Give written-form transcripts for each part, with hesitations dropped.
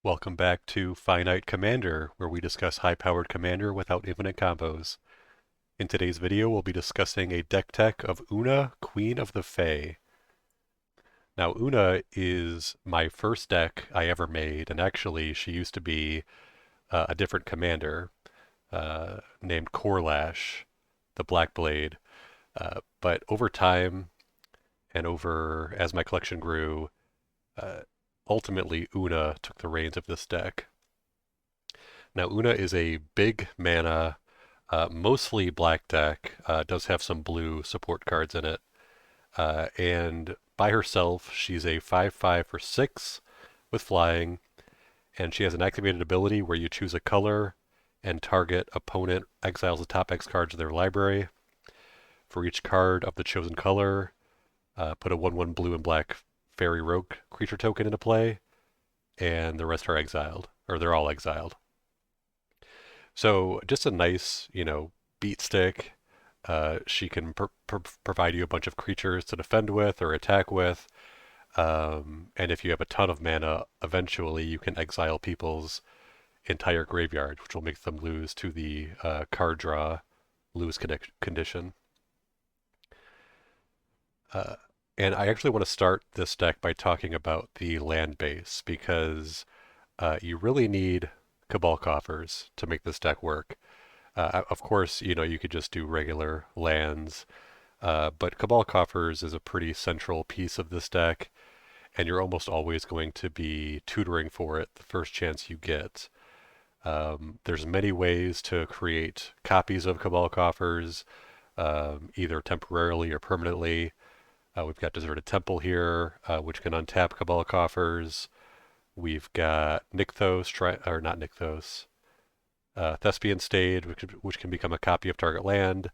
Welcome back to Finite Commander, where we discuss high-powered Commander without infinite combos. In today's video, we'll be discussing a deck tech of Oona, Queen of the Fae. Now, Oona is my first deck I ever made, and actually, she used to be a different commander named Corlash, the Black Blade. But over time, and over as my collection grew, uh, ultimately Oona took the reins of this deck. Now, Oona is a big mana, mostly black deck, does have some blue support cards in it. And by herself, she's a 5/5 for 6 with flying, and she has an activated ability where you choose a color and target opponent exiles the top X cards of their library. For each card of the chosen color, put a 1/1 blue and black fairy rogue creature token into play, and the rest are exiled, or they're all exiled. So just a nice, beat stick. She can provide you a bunch of creatures to defend with or attack with. And if you have a ton of mana, eventually you can exile people's entire graveyard, which will make them lose to the card draw lose condition. Uh, and I actually want to start this deck by talking about the land base because you really need Cabal Coffers to make this deck work. Of course, you could just do regular lands, but Cabal Coffers is a pretty central piece of this deck, and you're almost always going to be tutoring for it the first chance you get. There's many ways to create copies of Cabal Coffers, either temporarily or permanently. We've got Deserted Temple here, which can untap Cabal Coffers. We've got Nykthos, or not Nykthos, Thespian Stade, which can become a copy of target land.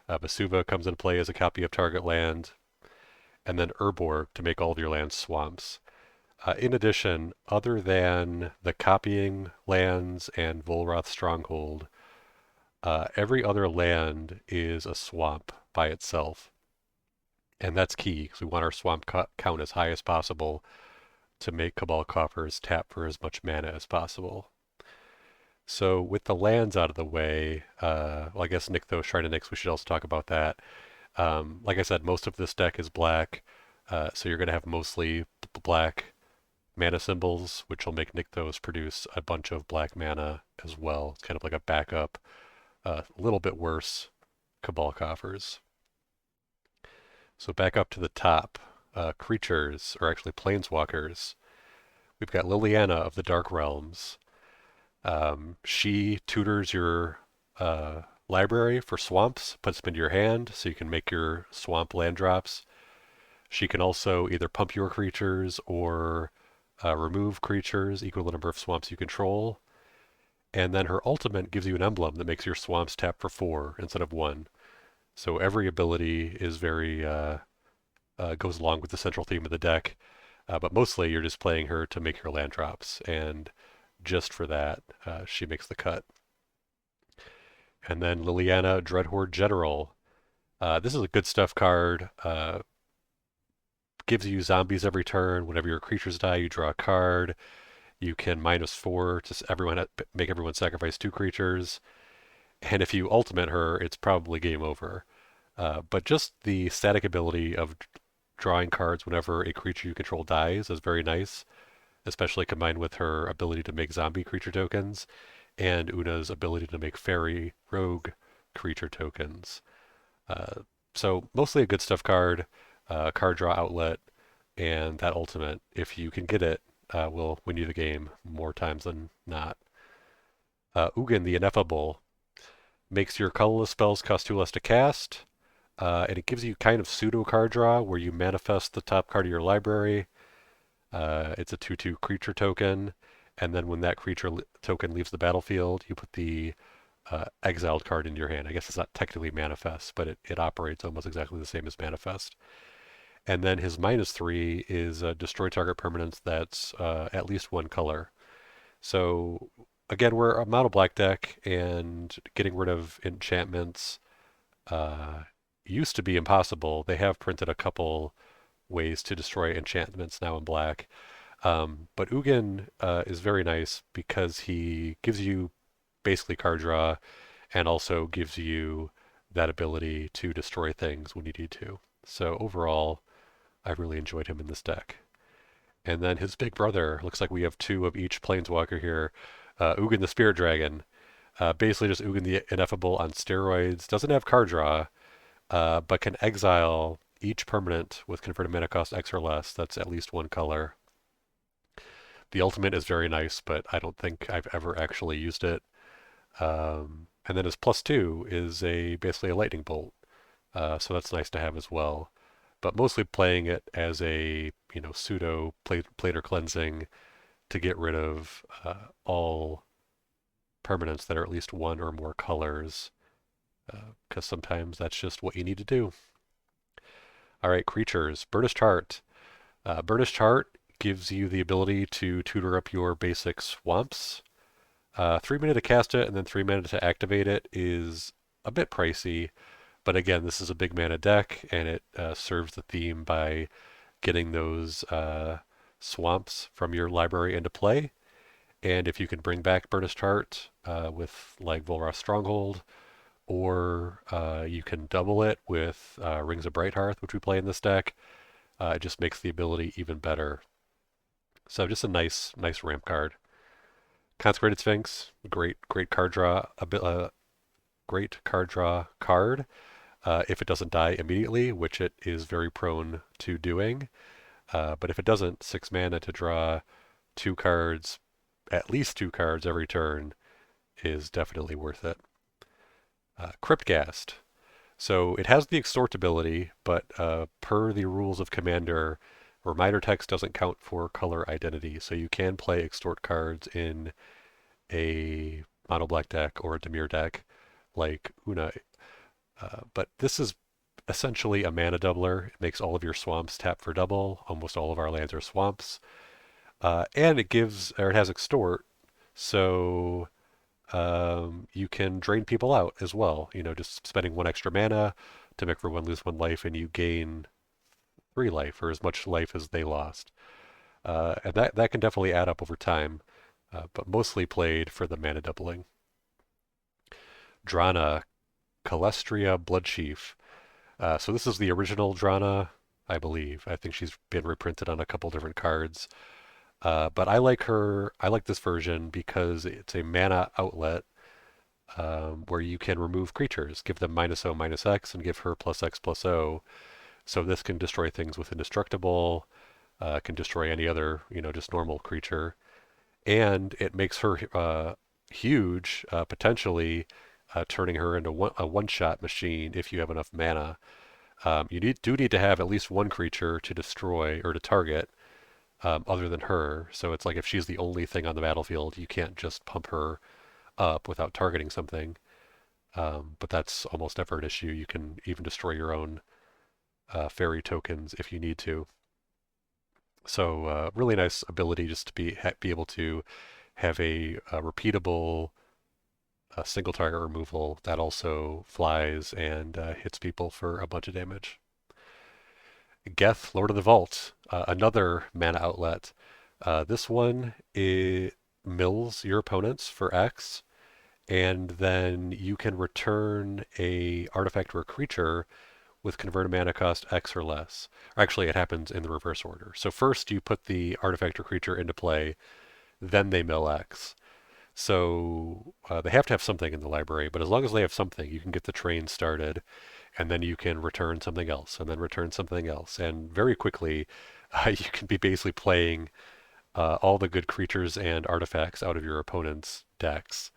Vesuva comes into play as a copy of target land. And then Urborg to make all of your lands swamps. In addition, other than the copying lands and Volrath's Stronghold, every other land is a swamp by itself. And that's key, because we want our swamp count as high as possible to make Cabal Coffers tap for as much mana as possible. So with the lands out of the way, well, I guess Nykthos, Shrine of Nyx, we should also talk about that. Like I said, most of this deck is black, so you're going to have mostly black mana symbols, which will make Nykthos produce a bunch of black mana as well. It's kind of like a backup, a little bit worse Cabal Coffers. So back up to the top, creatures, or actually planeswalkers. We've got Liliana of the Dark Realms. She tutors your library for swamps, puts them into your hand so you can make your swamp land drops. She can also either pump your creatures or remove creatures equal to the number of swamps you control. And then her ultimate gives you an emblem that makes your swamps tap for 4 instead of 1. So every ability is very goes along with the central theme of the deck, but mostly you're just playing her to make your land drops, and just for that, she makes the cut. And then Liliana Dreadhorn General. This is a good stuff card. Gives you zombies every turn. Whenever your creatures die, you draw a card. You can -4 to make everyone sacrifice 2 creatures. And if you ultimate her, it's probably game over. But just the static ability of drawing cards whenever a creature you control dies is very nice, especially combined with her ability to make zombie creature tokens and Oona's ability to make fairy rogue creature tokens. So mostly a good stuff card, card draw outlet, and that ultimate, if you can get it, will win you the game more times than not. Ugin the Ineffable makes your colorless spells cost 2 less to cast, and it gives you kind of pseudo card draw where you manifest the top card of your library. It's a 2/2 creature token, and then when that creature token leaves the battlefield, you put the exiled card into your hand. I guess it's not technically manifest, but it operates almost exactly the same as manifest. And then his -3 is destroy target permanence that's at least 1 color. So again, we're a mono black deck, and getting rid of enchantments used to be impossible. They have printed a couple ways to destroy enchantments now in black. But Ugin is very nice because he gives you basically card draw and also gives you that ability to destroy things when you need to. So overall, I really enjoyed him in this deck. And then his big brother, looks like we have two of each Planeswalker here. Ugin the Spirit Dragon. Basically just Ugin the Ineffable on steroids. Doesn't have card draw, but can exile each permanent with converted mana cost X or less. That's at least one color. The ultimate is very nice, but I don't think I've ever actually used it. And then his +2 is basically a lightning bolt. So that's nice to have as well. But mostly playing it as a pseudo planar cleansing to get rid of all permanents that are at least one or more colors, because sometimes that's just what you need to do. All right, creatures. Burnished Heart. Burnished Heart gives you the ability to tutor up your basic swamps. 3 mana to cast it and then 3 mana to activate it is a bit pricey, but again, this is a big mana deck and it serves the theme by getting those swamps from your library into play. And if you can bring back Burnished Heart with like Volrath Stronghold, or you can double it with Rings of Brighthearth, which we play in this deck, it just makes the ability even better. So just a nice ramp card. Consecrated Sphinx, great card draw, great card draw card. If it doesn't die immediately, which it is very prone to doing. But if it doesn't, 6 mana to draw 2 cards, at least 2 cards every turn, is definitely worth it. Kryptgast. So it has the extort ability, but per the rules of Commander, reminder text doesn't count for color identity. So you can play extort cards in a mono black deck or a Dimir deck like Oona. But this is essentially a mana doubler. It makes all of your swamps tap for double. Almost all of our lands are swamps. And it has extort, so you can drain people out as well. Just spending 1 extra mana to make everyone lose 1 life, and you gain 3 life, or as much life as they lost. And that can definitely add up over time, but mostly played for the mana doubling. Drana, Colestria, Bloodsheef. So this is the original Drana, I believe. I think she's been reprinted on a couple different cards. But I like this version because it's a mana outlet where you can remove creatures, give them -0, -X, and give her +X/+O. So this can destroy things with Indestructible, can destroy any other, just normal creature. And it makes her huge, potentially turning her into a one-shot machine if you have enough mana. You do need to have at least 1 creature to destroy or to target other than her. So it's like if she's the only thing on the battlefield, you can't just pump her up without targeting something. But that's almost never an issue. You can even destroy your own fairy tokens if you need to. So really nice ability just to be able to have a repeatable single target removal that also flies and hits people for a bunch of damage. Geth, Lord of the Vault, another mana outlet. This one mills your opponents for X, and then you can return a artifact or a creature with converted mana cost X or less. Actually, it happens in the reverse order. So first you put the artifact or creature into play, then they mill X. So they have to have something in the library, but as long as they have something, you can get the train started, and then you can return something else, and then return something else. And very quickly, you can be basically playing all the good creatures and artifacts out of your opponent's decks,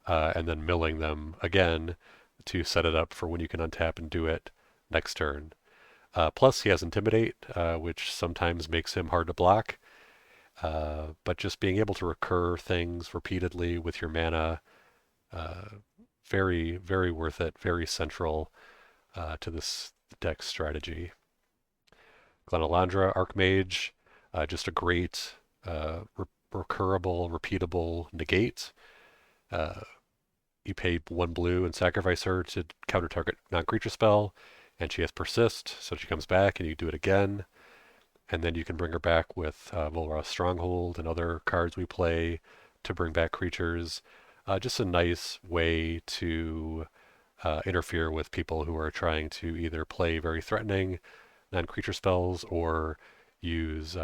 and then milling them again to set it up for when you can untap and do it next turn. Plus, he has Intimidate, which sometimes makes him hard to block. But just being able to recur things repeatedly with your mana, very, very worth it, very central to this deck strategy. Elandra, Archmage, just a great recurable, repeatable negate. You pay 1 blue and sacrifice her to counter target non-creature spell, and she has Persist, so she comes back and you do it again. and then you can bring her back with Volra's Stronghold and other cards we play to bring back creatures. Just a nice way to interfere with people who are trying to either play very threatening non-creature spells or use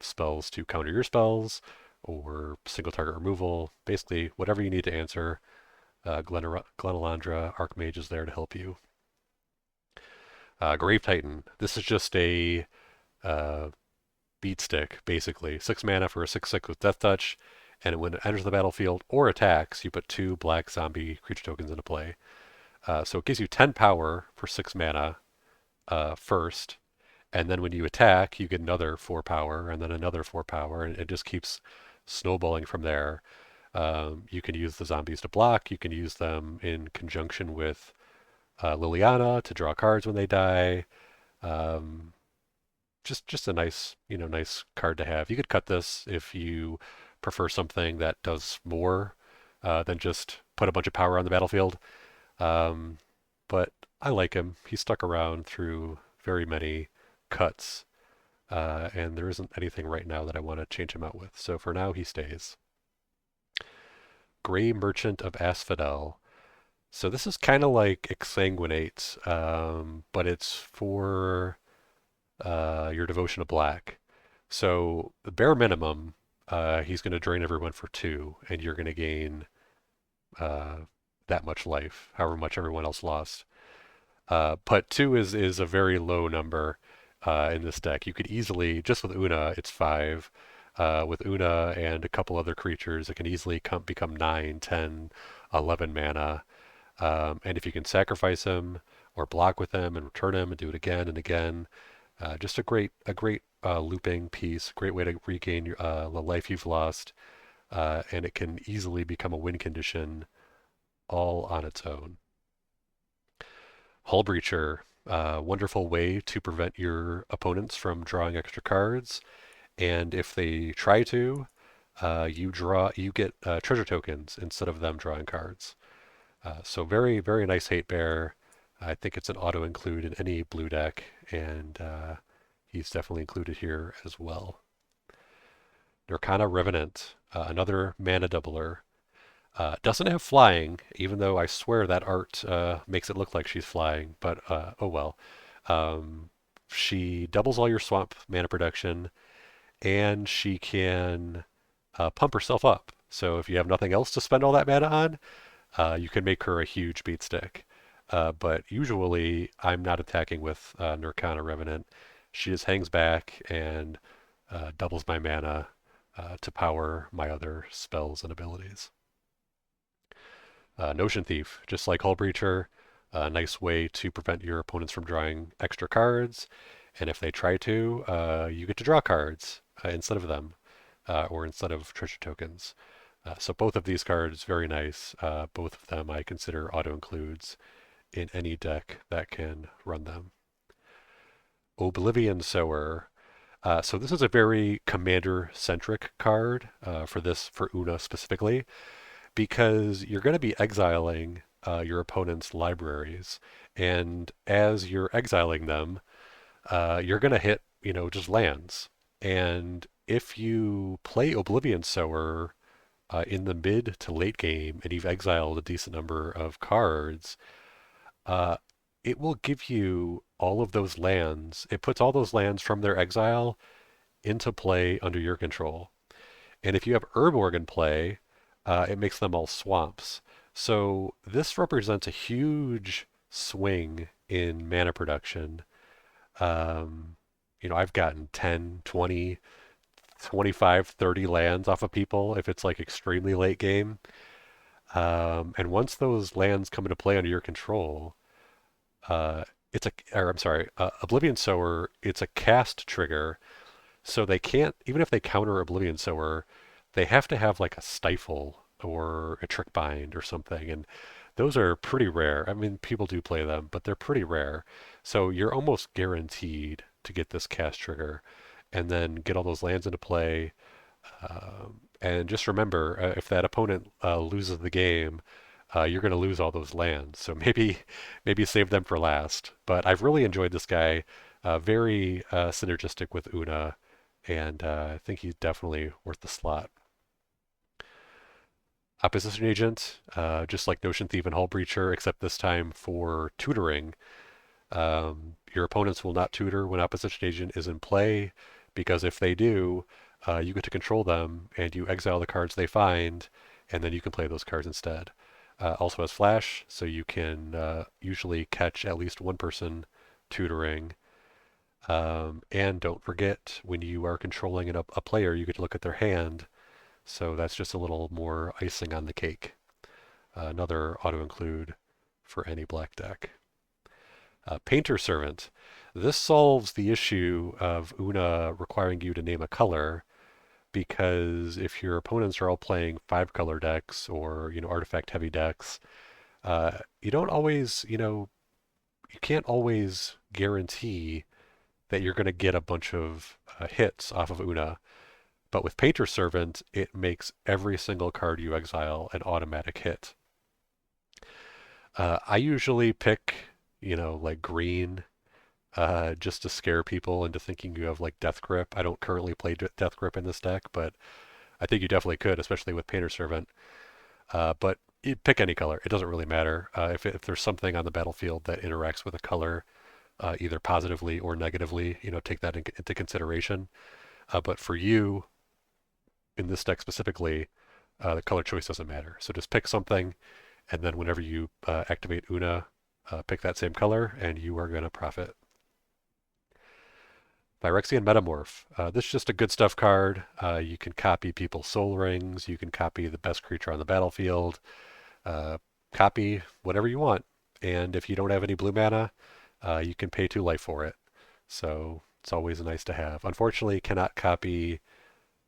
spells to counter your spells or single target removal. Basically, whatever you need to answer, Elandra Archmage is there to help you. Grave Titan. This is just a uh, beat stick, basically. 6 mana for a 6/6 with Death Touch, and when it enters the battlefield or attacks, you put 2 black zombie creature tokens into play. So it gives you 10 power for 6 mana first, and then when you attack, you get another 4 power, and then another 4 power, and it just keeps snowballing from there. You can use the zombies to block. You can use them in conjunction with Liliana to draw cards when they die. Um, just a nice, nice card to have. You could cut this if you prefer something that does more than just put a bunch of power on the battlefield. Um, but I like him. He's stuck around through very many cuts, and there isn't anything right now that I want to change him out with. So for now, he stays. Grey Merchant of Asphodel. So this is kind of like Exsanguinate, but it's for your Devotion to Black. So the bare minimum, he's going to drain everyone for 2, and you're going to gain uh, that much life, however much everyone else lost. But 2 is a very low number in this deck. You could easily, just with Oona, it's 5. With Oona and a couple other creatures, it can easily become 9, 10, 11 mana. And if you can sacrifice him or block with him and return him and do it again and again, just a great looping piece, great way to regain the life you've lost, and it can easily become a win condition all on its own. Hull Breacher, wonderful way to prevent your opponents from drawing extra cards, and if they try to, you get treasure tokens instead of them drawing cards. So very, very nice hate bear. I think it's an auto include in any blue deck, and he's definitely included here as well. Nirkana Revenant, another mana doubler. Doesn't have flying, even though I swear that art makes it look like she's flying, but oh well. She doubles all your swamp mana production, and she can pump herself up. So if you have nothing else to spend all that mana on, you can make her a huge beat stick. But usually I'm not attacking with Nirkana Revenant. She just hangs back and doubles my mana to power my other spells and abilities. Notion Thief, just like Hull Breacher, a nice way to prevent your opponents from drawing extra cards. And if they try to, you get to draw cards instead of them, or instead of treasure tokens. So both of these cards, very nice. Both of them I consider auto-includes in any deck that can run them. Oblivion Sower. So this is a very commander-centric card for Oona specifically, because you're going to be exiling your opponent's libraries, and as you're exiling them, you're going to hit, just lands. And if you play Oblivion Sower in the mid to late game, and you've exiled a decent number of cards, uh, it will give you all of those lands. It puts all those lands from their exile into play under your control. And if you have Urborg in play, it makes them all swamps. So this represents a huge swing in mana production. I've gotten 10, 20, 25, 30 lands off of people if it's like extremely late game. And once those lands come into play under your control, Oblivion Sower, it's a cast trigger, so they can't, even if they counter Oblivion Sower, they have to have like a Stifle or a Trick Bind or something, and those are pretty rare. I mean, people do play them, but they're pretty rare. So you're almost guaranteed to get this cast trigger, and then get all those lands into play. And just remember, if that opponent loses the game, you're going to lose all those lands. So maybe save them for last. But I've really enjoyed this guy. Very synergistic with Oona, and I think he's definitely worth the slot. Opposition Agent, just like Notion Thief and Hull Breacher, except this time for tutoring. Your opponents will not tutor when Opposition Agent is in play, because if they do, you get to control them, and you exile the cards they find, and then you can play those cards instead. Also has Flash, so you can usually catch at least one person tutoring. And don't forget, when you are controlling a player, you get to look at their hand, so that's just a little more icing on the cake. Another auto-include for any black deck. Painter Servant. This solves the issue of Oona requiring you to name a color, because if your opponents are all playing 5-color decks or artifact heavy decks, you don't always you can't always guarantee that you're going to get a bunch of hits off of Oona. But with Painter Servant, it makes every single card you exile an automatic hit. I usually pick, like green, just to scare people into thinking you have like Death Grip. I don't currently play Death Grip in this deck, but I think you definitely could, especially with Painter Servant. But you pick any color; it doesn't really matter. If there's something on the battlefield that interacts with a color, either positively or negatively, take that into consideration. But for you, in this deck specifically, the color choice doesn't matter. So just pick something, and then whenever you activate Oona, pick that same color, and you are going to profit. Phyrexian Metamorph. This is just a good stuff card. You can copy people's soul rings. You can copy the best creature on the battlefield. Copy whatever you want. And if you don't have any blue mana, you can pay 2 life for it. So it's always nice to have. Unfortunately, cannot copy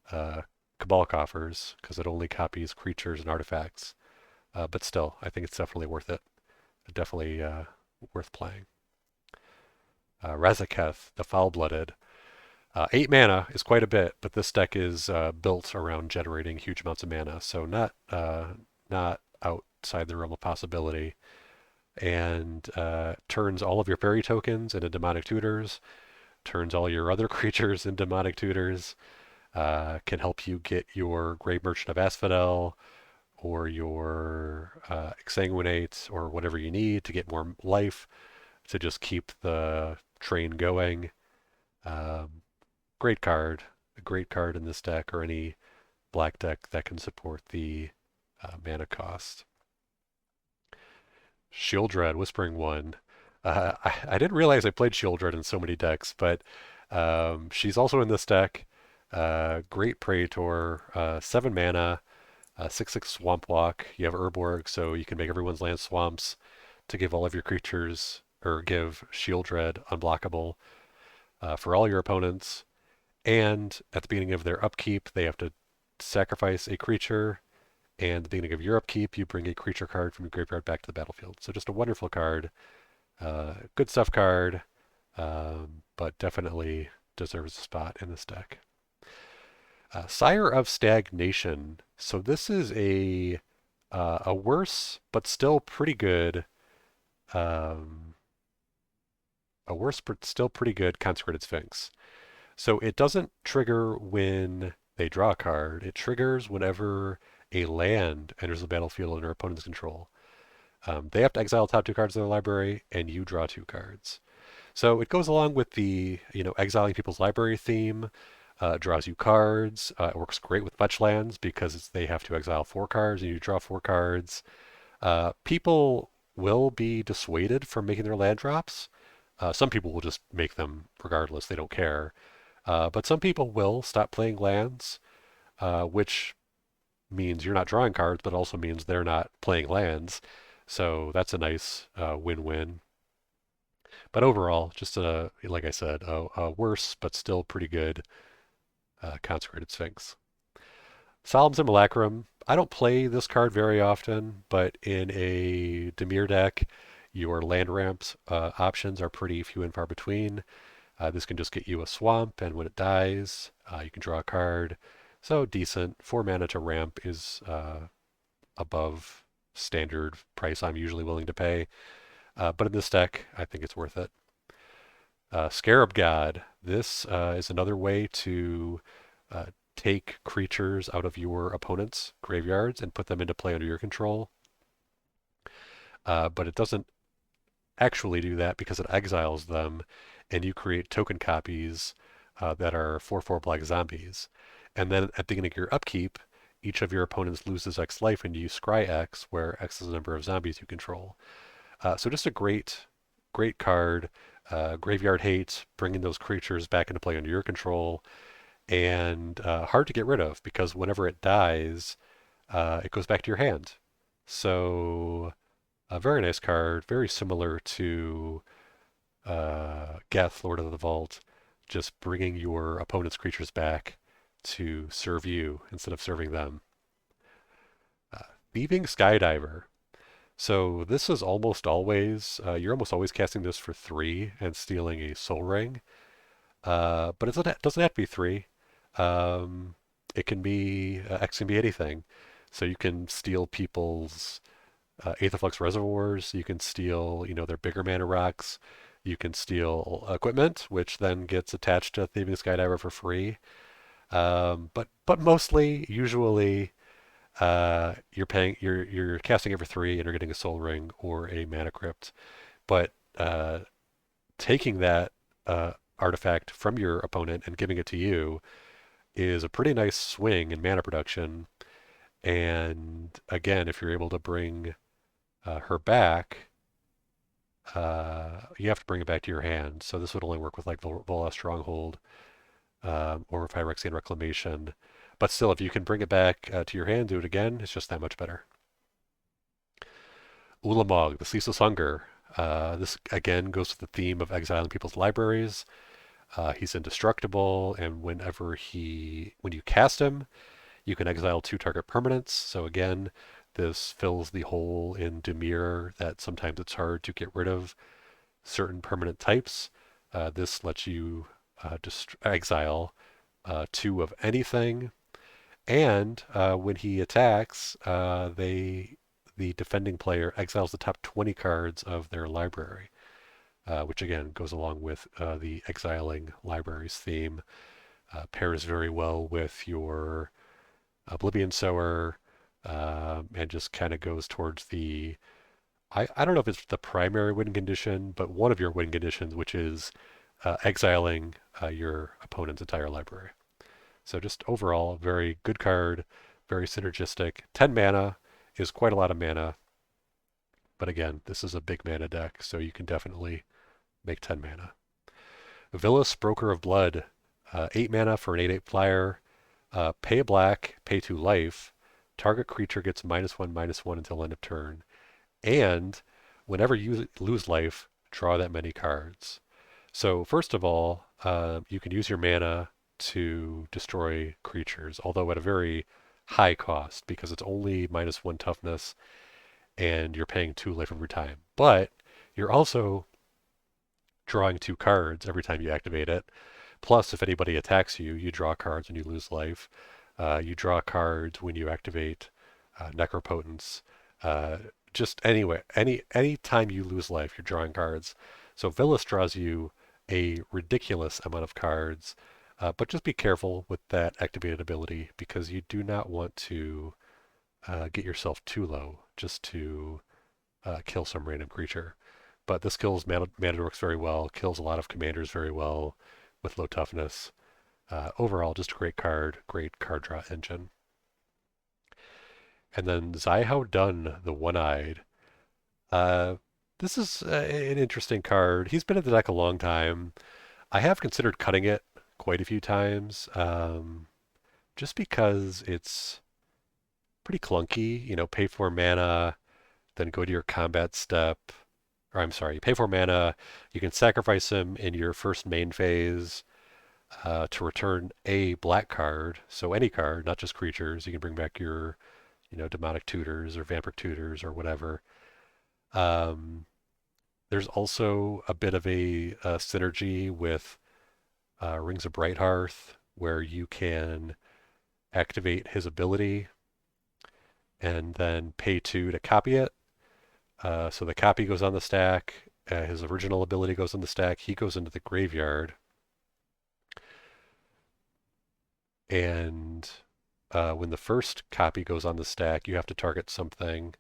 Cabal Coffers because it only copies creatures and artifacts. But still, I think it's definitely worth it. Definitely worth playing. Razaketh, the Foul-Blooded. 8 mana is quite a bit, but this deck is built around generating huge amounts of mana, so not outside the realm of possibility. And turns all of your fairy tokens into demonic tutors, turns all your other creatures into demonic tutors, can help you get your Grave Merchant of Asphodel or your Exsanguinate or whatever you need to get more life to just keep the train going. Great card. A great card in this deck or any black deck that can support the mana cost. Shieldred, Whispering One. I didn't realize I played Shieldred in so many decks, but she's also in this deck. Great Praetor, 7 mana, 6/6 Swamp Walk. You have Urborg, so you can make everyone's land swamps to give all of your creatures, or give Shieldred unblockable for all your opponents. And at the beginning of their upkeep, they have to sacrifice a creature. And at the beginning of your upkeep, you bring a creature card from your graveyard back to the battlefield. So just a wonderful card. Good stuff card, but definitely deserves a spot in this deck. Sire of Stagnation. So this is a worse but still pretty good, um, a worse but still pretty good Consecrated Sphinx. So it doesn't trigger when they draw a card. It triggers whenever a land enters the battlefield under opponent's control. They have to exile the top 2 cards of their library, and you draw 2 cards. So it goes along with the exiling people's library theme. Draws you cards. It works great with fetch lands because they have to exile 4 cards, and you draw 4 cards. People will be dissuaded from making their land drops. Some people will just make them regardless; they don't care. But some people will stop playing lands, which means you're not drawing cards, but also means they're not playing lands. So that's a nice win-win. But overall, just like I said, a worse but still pretty good Consecrated Sphinx. Solemn Simulacrum. I don't play this card very often, but in a Dimir deck, your land ramps options are pretty few and far between. This can just get you a swamp, and when it dies, you can draw a card. So decent. 4 mana to ramp is above standard price I'm usually willing to pay. But in this deck, I think it's worth it. Scarab God. This is another way to uh, take creatures out of your opponent's graveyards and put them into play under your control. But it doesn't actually do that because it exiles them, and you create token copies that are 4/4 black zombies. And then at the beginning of your upkeep, each of your opponents loses X life, and you scry X, where X is the number of zombies you control. So just a great card. Graveyard Hate, bringing those creatures back into play under your control, and hard to get rid of because whenever it dies, it goes back to your hand. So a very nice card, very similar to Geth, Lord of the Vault, just bringing your opponent's creatures back to serve you instead of serving them. Uh, Thieving Skydiver. So this is almost always, you're almost always casting this for 3 and stealing a Soul Ring. But it doesn't have to be 3. Um, it can be, X can be anything. So you can steal people's Aetherflux reservoirs. You can steal, their bigger mana rocks. You can steal equipment, which then gets attached to Thieving Skydiver for free. But mostly, usually, you're casting it for 3 and you're getting a Soul Ring or a Mana Crypt. But taking that artifact from your opponent and giving it to you is a pretty nice swing in mana production. And again, if you're able to bring her back, you have to bring it back to your hand. So this would only work with like Vola Stronghold or Phyrexian Reclamation. But still, if you can bring it back to your hand, do it again, it's just that much better. Ulamog, the Ceaseless Hunger. This again goes with the theme of exiling people's libraries. He's indestructible, and when you cast him, you can exile 2 target permanents. So again, this fills the hole in Dimir that sometimes it's hard to get rid of certain permanent types. This lets you exile 2 of anything, and when he attacks, the defending player exiles the top 20 cards of their library, which again goes along with the exiling libraries theme. Pairs very well with your Oblivion Sower, and just kind of goes towards I don't know if it's the primary win condition, but one of your win conditions, which is exiling your opponent's entire library. So just overall, very good card, very synergistic. 10 mana is quite a lot of mana, but again, this is a big mana deck, so you can definitely make 10 mana. Villas, Broker of Blood, 8 mana for an 8/8 flyer. Pay a black, pay 2 life. Target creature gets -1/-1 until end of turn. And whenever you lose life, draw that many cards. So first of all, you can use your mana to destroy creatures, although at a very high cost because it's only -1 toughness and you're paying 2 life every time. But you're also drawing 2 cards every time you activate it. Plus, if anybody attacks you, you draw cards when you lose life. You draw cards when you activate Necropotence. Just anyway, any time you lose life, you're drawing cards. So Villas draws you a ridiculous amount of cards, but just be careful with that activated ability because you do not want to get yourself too low just to kill some random creature. But this kills Manadorks very well, kills a lot of commanders very well with low toughness. Overall, just a great card, great card draw engine. And then Xiahou Dun, the One-Eyed. Uh, this is an interesting card. He's been in the deck a long time. I have considered cutting it quite a few times, just because it's pretty clunky. Pay 4 mana, then go to your combat step. Or I'm sorry, you pay 4 mana, you can sacrifice him in your first main phase to return a black card. So any card, not just creatures. You can bring back your, demonic tutors or vampiric tutors or whatever. There's also a bit of a synergy with Rings of Brighthearth, where you can activate his ability and then pay 2 to copy it. So the copy goes on the stack, his original ability goes in the stack. He goes into the graveyard, and when the first copy goes on the stack, you have to target something.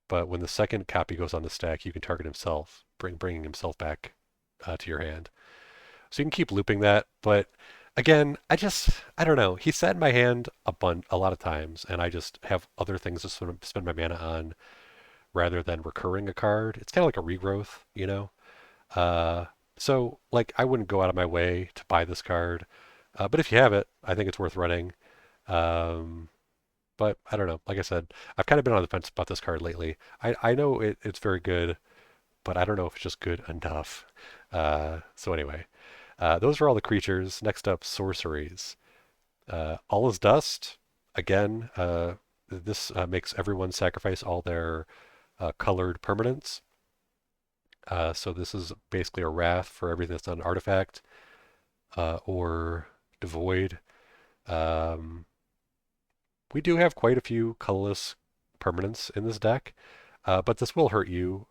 But when the second copy goes on the stack, you can target himself, bringing himself back to your hand. So you can keep looping that. But again, I don't know. He sat in my hand a lot of times, and I just have other things to sort of spend my mana on rather than recurring a card. It's kind of like a regrowth, you know? Uh, so, like, I wouldn't go out of my way to buy this card. But if you have it, I think it's worth running. Um, but I don't know. Like I said, I've kind of been on the fence about this card lately. I know it's very good, but I don't know if it's just good enough. So anyway, those are all the creatures. Next up, sorceries. All is dust. Again, this makes everyone sacrifice all their colored permanents. So this is basically a wrath for everything that's not an artifact or devoid. Um, we do have quite a few colorless permanents in this deck, but this will hurt you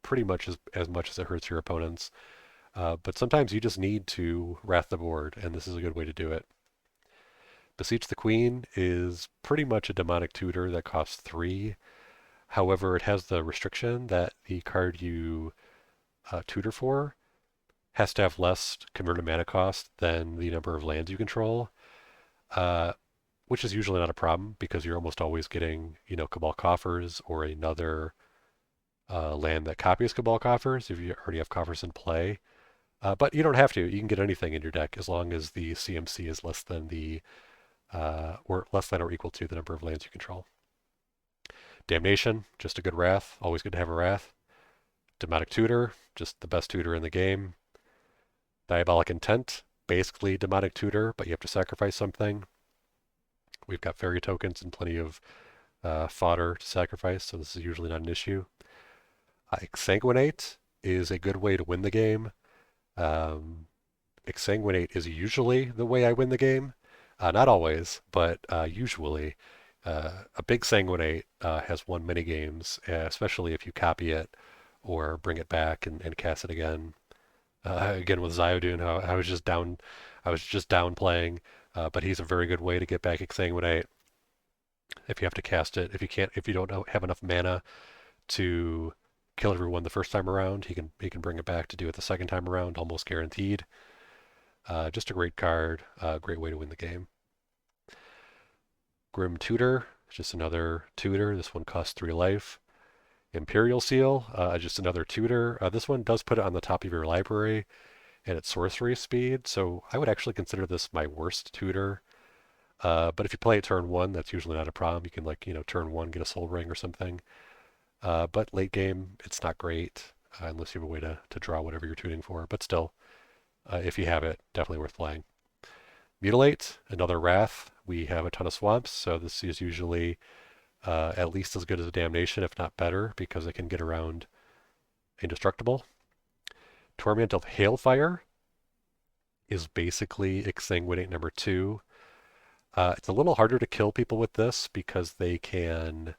pretty much as much as it hurts your opponents. But sometimes you just need to wrath the board, and this is a good way to do it. Beseech the Queen is pretty much a demonic tutor that costs 3. However, it has the restriction that the card you tutor for has to have less converted mana cost than the number of lands you control, uh, which is usually not a problem because you're almost always getting, Cabal Coffers or another land that copies Cabal Coffers if you already have Coffers in play. But you don't have to. You can get anything in your deck as long as the CMC is less than or equal to the number of lands you control. Damnation, just a good wrath. Always good to have a wrath. Demonic Tutor, just the best tutor in the game. Diabolic Intent, basically Demonic Tutor, but you have to sacrifice something. We've got fairy tokens and plenty of fodder to sacrifice, so this is usually not an issue. Exsanguinate is a good way to win the game. Exsanguinate is usually the way I win the game. Not always, but usually. A big Sanguinate has won many games, especially if you copy it or bring it back and cast it again. Again with Ziodyne, I was just down playing, but he's a very good way to get back Exsanguinate. If you have to cast it, if you don't have enough mana to kill everyone the first time around, he can bring it back to do it the second time around, almost guaranteed. Just a great card, great way to win the game. Grim Tutor, just another tutor. This one costs 3 life. Imperial Seal, just another tutor. This one does put it on the top of your library and it's sorcery speed, so I would actually consider this my worst tutor. But if you play it turn 1, that's usually not a problem. You can turn 1 get a Soul Ring or something. But late game, it's not great unless you have a way to draw whatever you're tuning for. But still, if you have it, definitely worth playing. Mutilate, another wrath. We have a ton of swamps, so this is usually at least as good as a Damnation, if not better, because it can get around indestructible. Torment of Hailfire is basically Exsanguinate number 2. It's a little harder to kill people with this because they can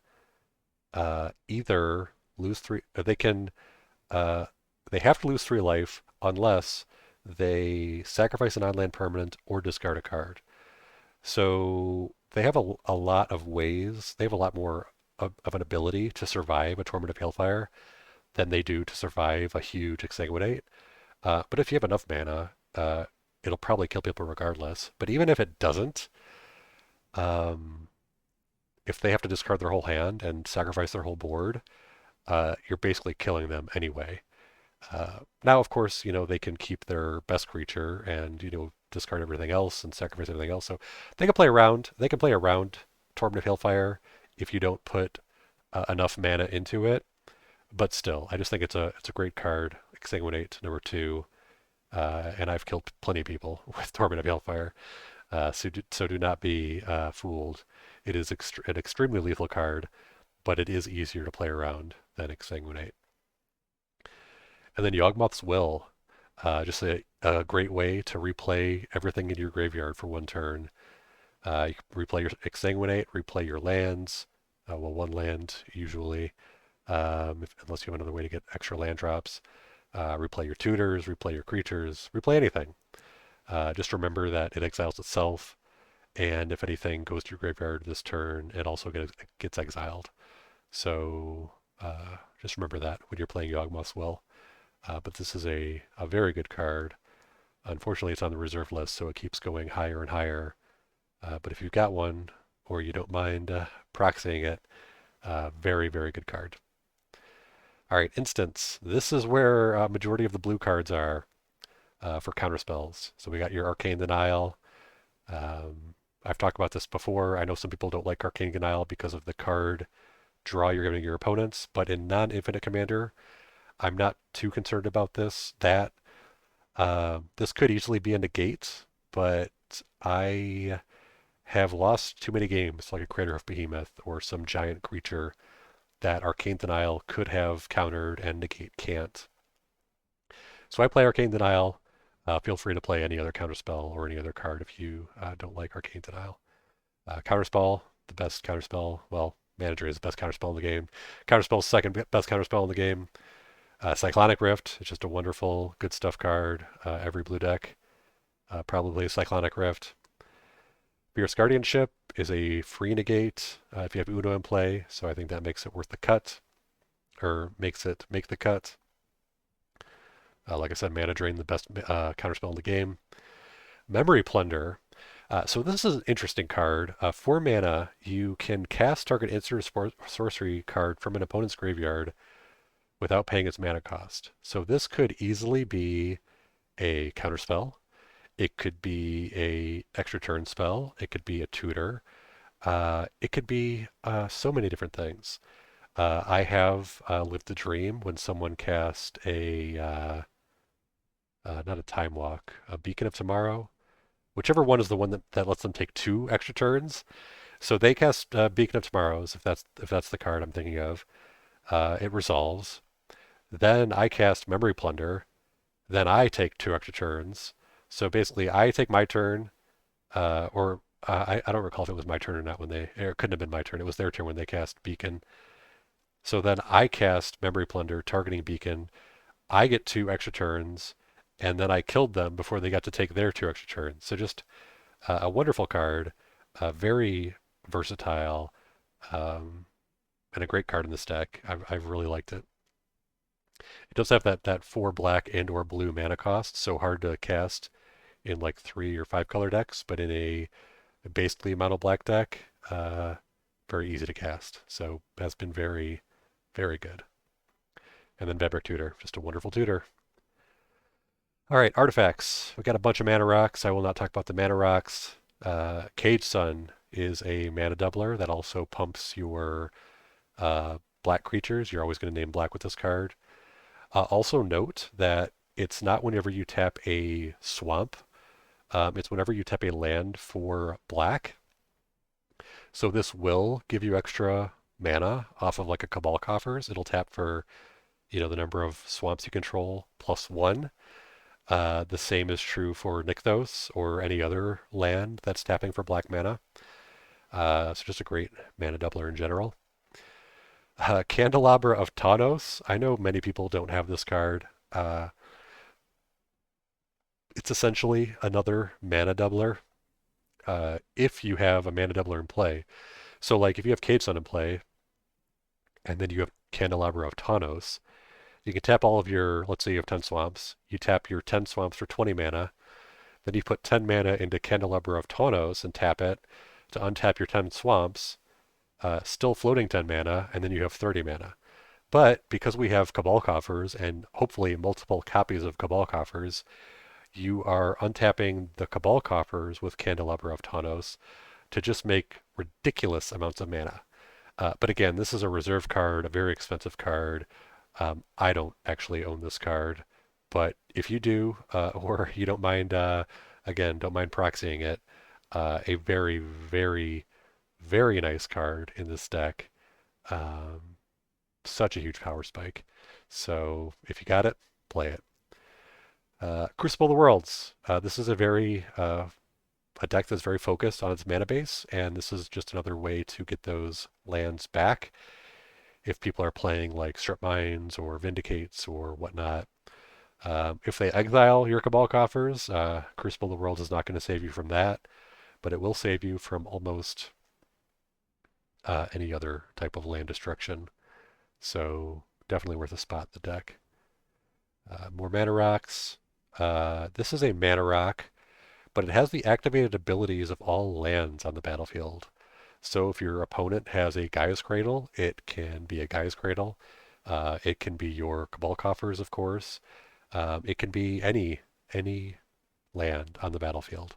either lose 3. They have to lose 3 life unless they sacrifice an on-land permanent or discard a card. So they have a lot of ways. They have a lot more of an ability to survive a Torment of Hailfire than they do to survive a huge Exsanguinate. But if you have enough mana, it'll probably kill people regardless. But even if it doesn't, if they have to discard their whole hand and sacrifice their whole board, you're basically killing them anyway. Now, of course, they can keep their best creature and, discard everything else and sacrifice everything else. So they can play around. They can play around Torment of Hailfire if you don't put enough mana into it. But still, I just think it's a great card. Exsanguinate number 2, and I've killed plenty of people with Torment of Hailfire. So do not be fooled. It is an extremely lethal card, but it is easier to play around than Exsanguinate. And then Yawgmoth's Will, just a great way to replay everything in your graveyard for 1 turn. You can replay your Exsanguinate, replay your lands, 1 land usually, unless you have another way to get extra land drops. Replay your tutors, replay your creatures, replay anything. Just remember that it exiles itself, and if anything goes to your graveyard this turn, it also gets exiled. So just remember that when you're playing Yawgmoth's Will. But this is a very good card. Unfortunately, it's on the reserve list, so it keeps going higher and higher. But if you've got one, or you don't mind proxying it, very, very good card. All right, instants. This is where a majority of the blue cards are for counterspells. So we got your Arcane Denial. I've talked about this before. I know some people don't like Arcane Denial because of the card draw you're giving your opponents, but in non-infinite commander, I'm not too concerned about this. This could easily be a negate, but I have lost too many games, like a Crater of Behemoth or some giant creature that Arcane Denial could have countered and negate can't. So I play Arcane Denial. Feel free to play any other counterspell or any other card if you don't like Arcane Denial. Counterspell, the best counterspell. Well, Manager is the best counterspell in the game. Counterspell is second best counterspell in the game. Cyclonic Rift is just a wonderful, good stuff card. Every blue deck probably Cyclonic Rift. Fierce Guardianship is a free negate if you have Oona in play, so I think that makes it worth the cut, or makes it make the cut. Like I said, Mana Drain, the best counterspell in the game. Memory Plunder. So this is an interesting card. 4 mana, you can cast target instant sorcery card from an opponent's graveyard without paying its mana cost. So this could easily be a counterspell. It could be a extra turn spell. It could be a tutor. It could be so many different things. I have lived the dream when someone cast not a time walk, a Beacon of Tomorrow, whichever one is the one that lets them take 2 extra turns. So they cast Beacon of Tomorrows, if that's the card I'm thinking of. It resolves. Then I cast Memory Plunder. Then I take 2 extra turns. So basically, I take my turn, I don't recall if it was my turn or not when it couldn't have been my turn. It was their turn when they cast Beacon. So then I cast Memory Plunder, targeting Beacon. I get 2 extra turns, and then I killed them before they got to take their 2 extra turns. So just a wonderful card, very versatile, and a great card in this deck. I've really liked it. It does have that 4 black and or blue mana cost, so hard to cast in like 3 or 5 color decks, but in a basically mono black deck, very easy to cast. So has been very, very good. And then Vedrick Tutor, just a wonderful tutor. All right, artifacts. We got a bunch of mana rocks. I will not talk about the mana rocks. Cage Sun is a mana doubler that also pumps your black creatures. You're always going to name black with this card. Also note that it's not whenever you tap a swamp. It's whenever you tap a land for black. So this will give you extra mana off of like a Cabal Coffers. It'll tap for, the number of swamps you control +1. The same is true for Nykthos or any other land that's tapping for black mana. So just a great mana doubler in general. Candelabra of Tanos. I know many people don't have this card. It's essentially another mana doubler if you have a mana doubler in play. So like if you have Cage Sun in play, and then you have Candelabra of Tanos, you can tap all of your, let's say you have 10 swamps, you tap your 10 swamps for 20 mana, then you put 10 mana into Candelabra of Tanos and tap it to untap your 10 swamps, still floating 10 mana, and then you have 30 mana. But because we have Cabal Coffers and hopefully multiple copies of Cabal Coffers, you are untapping the Cabal Coffers with Candelabra of Tanos to just make ridiculous amounts of mana. But again, this is a reserve card, a very expensive card. I don't actually own this card, but if you do, or you don't mind, again, don't mind proxying it, a very, very, very nice card in this deck. Such a huge power spike. So if you got it, play it. Crucible the Worlds. This is a deck that's very focused on its mana base, and this is just another way to get those lands back. if people are playing like Strip Mines or Vindicates or whatnot. If they exile your Cabal Coffers, Crucible the Worlds is not going to save you from that, but it will save you from almost any other type of land destruction. So definitely worth a spot in the deck. More mana rocks. This is a mana rock, but it has the activated abilities of all lands on the battlefield. So if your opponent has a Gaia's Cradle, it can be a Gaia's Cradle. It can be your Cabal Coffers, of course. It can be any land on the battlefield.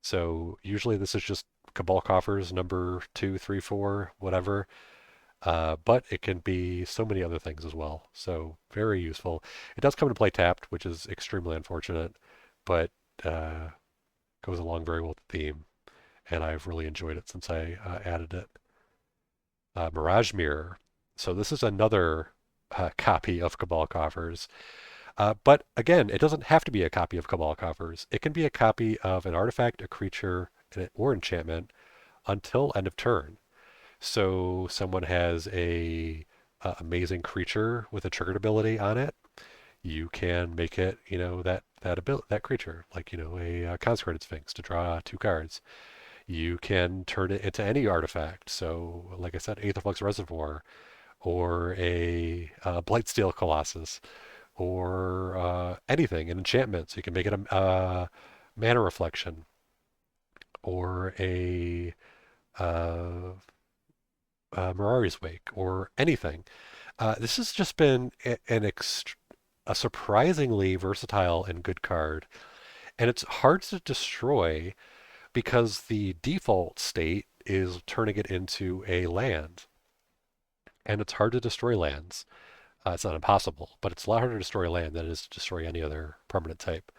So usually this is just Cabal Coffers number 2, 3, 4, whatever. But it can be so many other things as well. So very useful. It does come into play tapped, which is extremely unfortunate, but goes along very well with the theme. And I've really enjoyed it since I added it. Mirage Mirror. So this is another copy of Cabal Coffers. But again, it doesn't have to be a copy of Cabal Coffers. It can be a copy of an artifact, a creature, or enchantment until end of turn. So someone has a amazing creature with a triggered ability on it. You can make it, that creature, like a Consecrated Sphinx to draw 2 cards. You can turn it into any artifact. So, like I said, Aetherflux Reservoir, or a Blightsteel Colossus, or anything, an enchantment. So you can make it a mana reflection, or a uh, Mirari's Wake, or anything. This has just been a surprisingly versatile and good card, and it's hard to destroy because the default state is turning it into a land, and it's hard to destroy lands. It's not impossible, but it's a lot harder to destroy land than it is to destroy any other permanent type.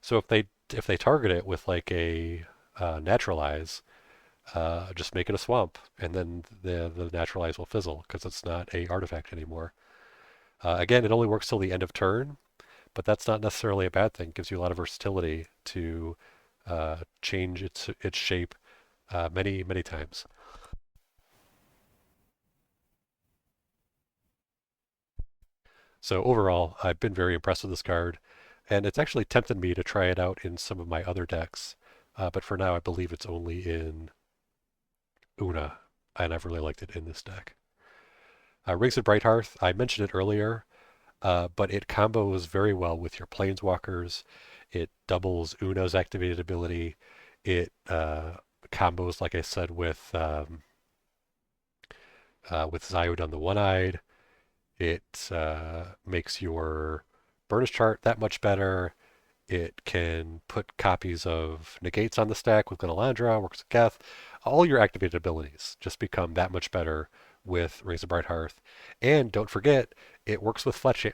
So if they target it with like a naturalize, just make it a swamp, and then the naturalize will fizzle because it's not a artifact anymore. Again, it only works till the end of turn, but that's not necessarily a bad thing. It gives you a lot of versatility to change its shape many times. So overall, I've been very impressed with this card, and it's actually tempted me to try it out in some of my other decks. But for now, I believe it's only in Oona, and I've really liked it in this deck. Rings of Brighthearth, I mentioned it earlier, but it combos very well with your Planeswalkers. It doubles Oona's activated ability. It combos, like I said, with Zyodon the One-Eyed. It makes your Burnished Heart that much better. It can put copies of negates on the stack with Elandra, works with Geth. All your activated abilities just become that much better with Rings of Brighthearth. And don't forget, it works with fetch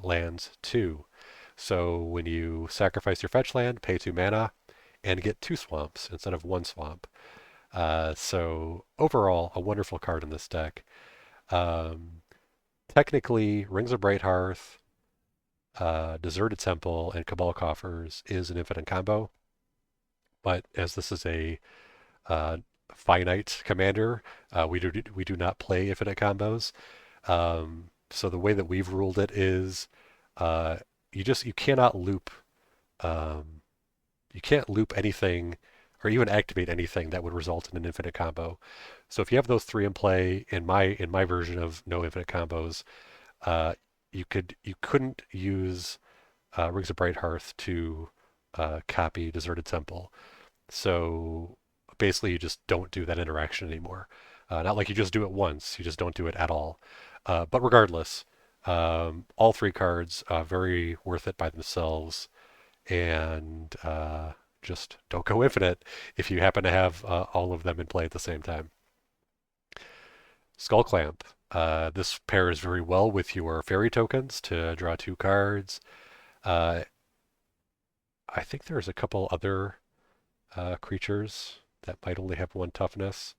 lands too. So when you sacrifice your fetch land, pay 2 mana, and get 2 swamps instead of 1 swamp. So overall, a wonderful card in this deck. Um, Technically, Rings of Brighthearth, Deserted Temple, and Cabal Coffers is an infinite combo, but as this is a uh, finite commander, we do not play infinite combos. So the way that we've ruled it is uh, you cannot loop um, you can't loop anything or even activate anything that would result in an infinite combo. So if you have those 3 in play in my version of no infinite combos, uh, you couldn't use Rings of Brighthearth to copy Deserted Temple. So basically, you just don't do that interaction anymore. Not like you just do it once; you just don't do it at all. But regardless, all 3 cards very worth it by themselves, and just don't go infinite if you happen to have all of them in play at the same time. Skull Clamp. This pairs very well with your fairy tokens to draw 2 cards. Uh, I think there's a couple other creatures that might only have 1 toughness,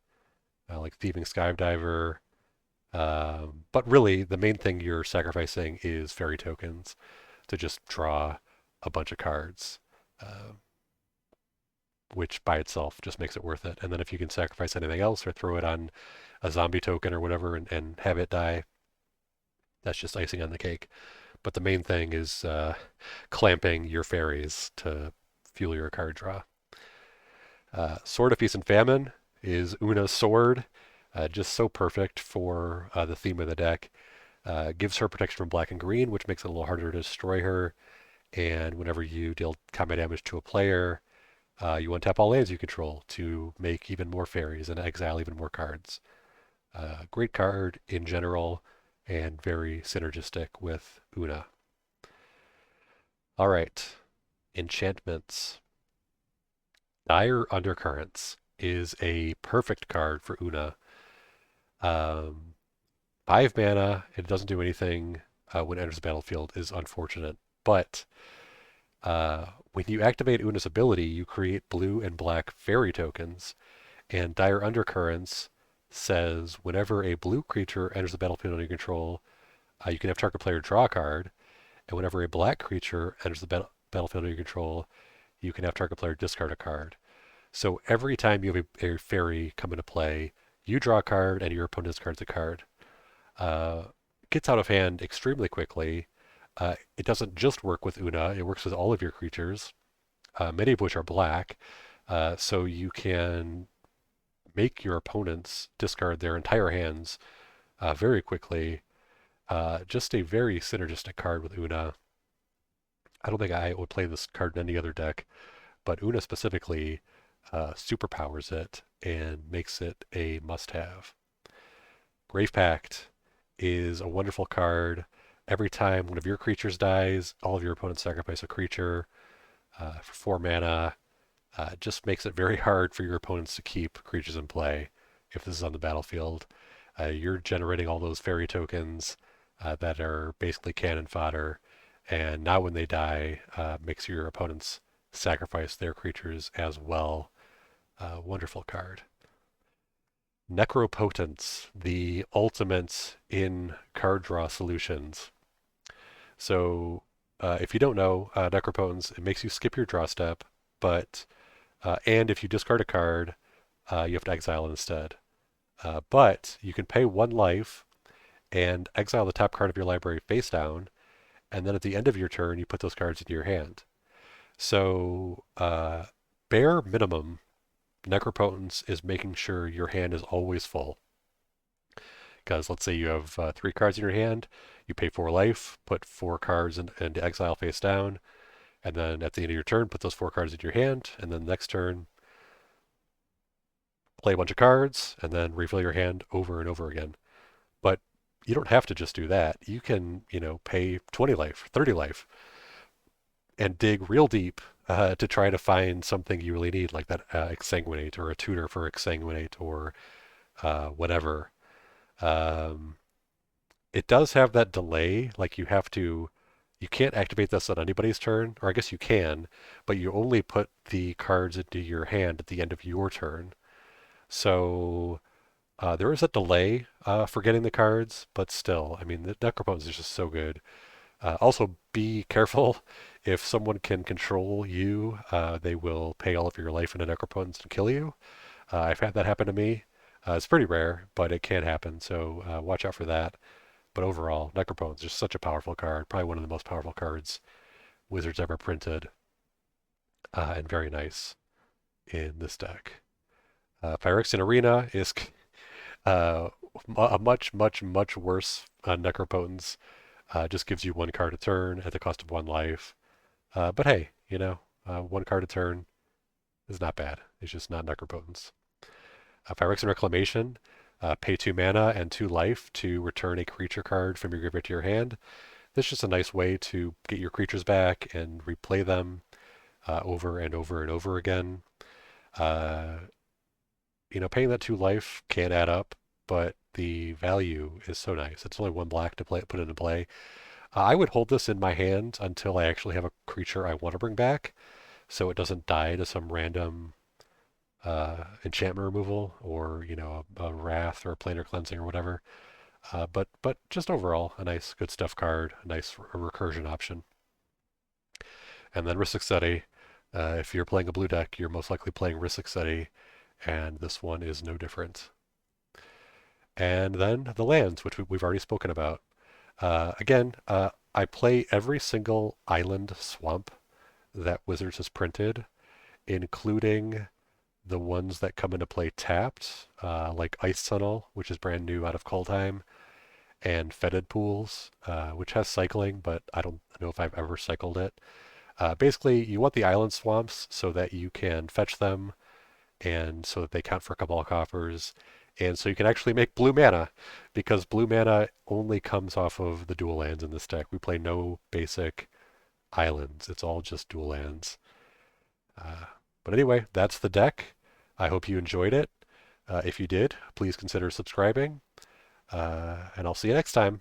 like Thieving Skydiver. But really, the main thing you're sacrificing is fairy tokens to just draw a bunch of cards. Uh, which by itself just makes it worth it. And then if you can sacrifice anything else or throw it on a zombie token or whatever and have it die, that's just icing on the cake. But the main thing is clamping your fairies to fuel your card draw. Sword of Feast and Famine is Oona's sword, just so perfect for the theme of the deck. Gives her protection from black and green, which makes it a little harder to destroy her. And whenever you deal combat damage to a player, you untap all lands you control to make even more fairies and exile even more cards. Great card in general and very synergistic with Oona. All right, enchantments. Dire Undercurrents is a perfect card for Oona. 5 mana, it doesn't do anything when it enters the battlefield, is unfortunate. But when you activate Oona's ability, you create blue and black fairy tokens, and Dire Undercurrents says whenever a blue creature enters the battlefield under your control, you can have target player draw a card, and whenever a black creature enters the battlefield under your control, you can have target player discard a card. So every time you have a fairy come into play, you draw a card and your opponent discards a card. Gets out of hand extremely quickly. It doesn't just work with Oona, it works with all of your creatures, many of which are black. So you can make your opponents discard their entire hands very quickly. Just a very synergistic card with Oona. I don't think I would play this card in any other deck, but Oona specifically superpowers it and makes it a must-have. Grave Pact is a wonderful card. Every time one of your creatures dies, all of your opponents sacrifice a creature for 4 mana. Just makes it very hard for your opponents to keep creatures in play if this is on the battlefield. You're generating all those fairy tokens that are basically cannon fodder, and now when they die, makes your opponents sacrifice their creatures as well. Wonderful card. Necropotence, the ultimate in card draw solutions. So if you don't know, Necropotence, it makes you skip your draw step, but and if you discard a card, you have to exile it instead. But you can pay 1 life and exile the top card of your library face down, and then at the end of your turn, you put those cards into your hand. So bare minimum, Necropotence is making sure your hand is always full. Because let's say you have 3 cards in your hand, you pay 4 life, put 4 cards into exile face down, and then at the end of your turn, put those 4 cards in your hand, and then next turn, play a bunch of cards, and then refill your hand over and over again. But you don't have to just do that. You can, pay 20 life, 30 life, and dig real deep to try to find something you really need, like that Exsanguinate or a Tutor for Exsanguinate or whatever. It does have that delay, like you can't activate this on anybody's turn, or I guess you can, but you only put the cards into your hand at the end of your turn. So there is a delay for getting the cards, but still, I mean, the Necropotence is just so good. Also, be careful. If someone can control you, they will pay all of your life into Necropotence and kill you. I've had that happen to me. It's pretty rare, but it can happen, so watch out for that. But overall, Necropotence is just such a powerful card, probably one of the most powerful cards Wizards ever printed, and very nice in this deck. Phyrexian Arena is a much, much, much worse Necropotence. Just gives you 1 card a turn at the cost of 1 life. But hey, 1 card a turn is not bad. It's just not Necropotence. Phyrexian Reclamation, pay 2 mana and 2 life to return a creature card from your graveyard to your hand. This is just a nice way to get your creatures back and replay them over and over and over again. Paying that 2 life can add up, but the value is so nice. It's only 1 black to put into play. I would hold this in my hand until I actually have a creature I want to bring back, so it doesn't die to some random enchantment removal or a wrath or a planar cleansing or whatever. But just overall, a nice good stuff card, a nice recursion option. And then Rhystic Study, If you're playing a blue deck, you're most likely playing Risic Study, and this one is no different. And then the lands, which we've already spoken about. Again, I play every single island swamp that Wizards has printed, including the ones that come into play tapped, like Ice Tunnel, which is brand new out of Kaldheim, and Fetid Pools, which has cycling, but I don't know if I've ever cycled it. Basically, you want the island swamps so that you can fetch them, and so that they count for Cabal Coffers, and so you can actually make blue mana, because blue mana only comes off of the dual lands in this deck. We play no basic islands. It's all just dual lands. Uh, but anyway, that's the deck. I hope you enjoyed it. If you did, please consider subscribing, and I'll see you next time.